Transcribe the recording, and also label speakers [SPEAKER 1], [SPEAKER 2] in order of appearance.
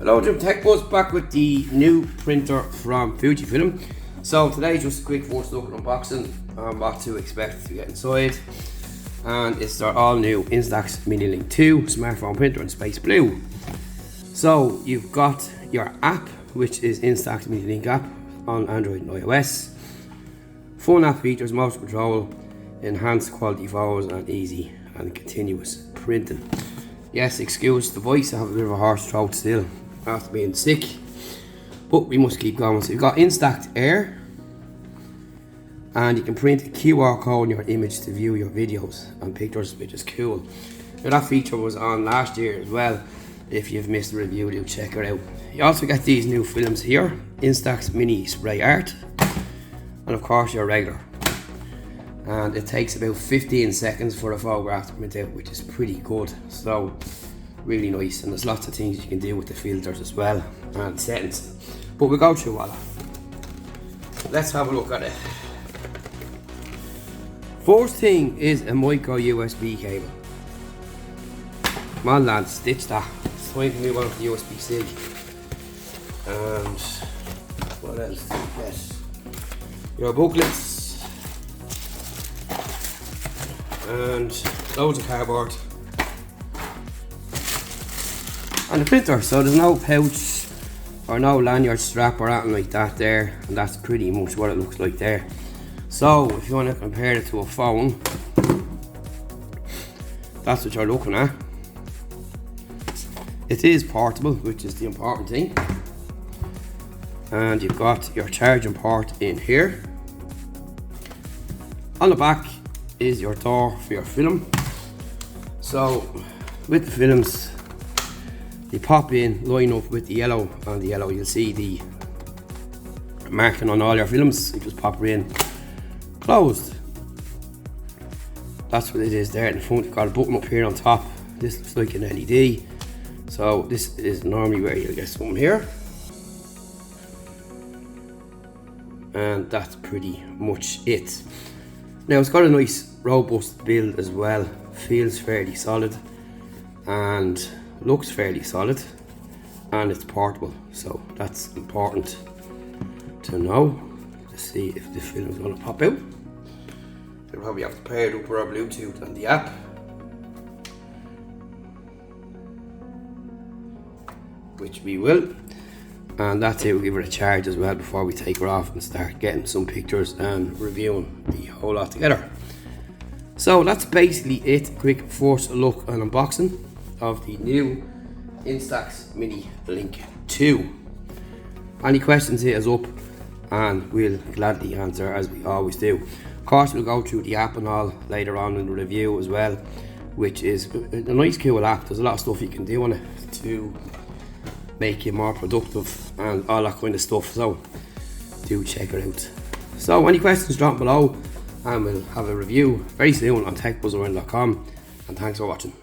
[SPEAKER 1] Hello, Jim TechBuzz back with the new printer from Fujifilm. So today just a quick first look at unboxing and what to expect to get inside. And it's our all new Instax Mini Link 2 smartphone printer in space blue. So you've got your app, which is Instax Mini Link app on Android and iOS. Fun app features, motion control, enhanced quality photos and easy and continuous printing. Yes, excuse the voice, I have a bit of a hoarse throat still after being sick, but we must keep going. So you've got Instax Air, and you can print a QR code on your image to view your videos and pictures, which is cool. Now that feature was on last year as well. If you've missed the review, do check it out. You also get these new films here, Instax Mini Spray Art, and of course your regular. And it takes about 15 seconds for a photograph to print out, which is pretty good. So really nice, and there's lots of things you can do with the filters as well and settings, but we'll go through all that. Let's have a look at it. First thing is a micro USB cable. Come on lads, stitch that. It's time to move on to the USB-C. And what else? Yes, your booklets and loads of cardboard. And the printer, so there's no pouch or no lanyard strap or anything like that there, and that's pretty much what it looks like there. So if you want to compare it to a phone, that's what you're looking at. It is portable, which is the important thing, and you've got your charging port in here. On the back is your door for your film. So with the films, you pop in, line up with the yellow. On the yellow you'll see the marking on all your films. You just pop her in, closed. That's what it is there in the front. You've got a button up here on top. This looks like an LED. So this is normally where you'll get something here. And that's pretty much it. Now it's got a nice robust build as well. Feels fairly solid and looks fairly solid, and it's portable, so that's important to know. To see if the film is going to pop out. We'll probably have to pair it up with our Bluetooth and the app. Which we will. And that's it, we'll give her a charge as well before we take her off and start getting some pictures and reviewing the whole lot together. So that's basically it. Quick first look and unboxing of the new Instax Mini Link 2. Any questions, hit us up and we'll gladly answer, as we always do. Of course, we'll go through the app and all later on in the review as well, which is a nice cool app. There's a lot of stuff you can do on it to make you more productive and all that kind of stuff, so do check it out. So any questions, drop below and we'll have a review very soon on techbuzzireland.com, and thanks for watching.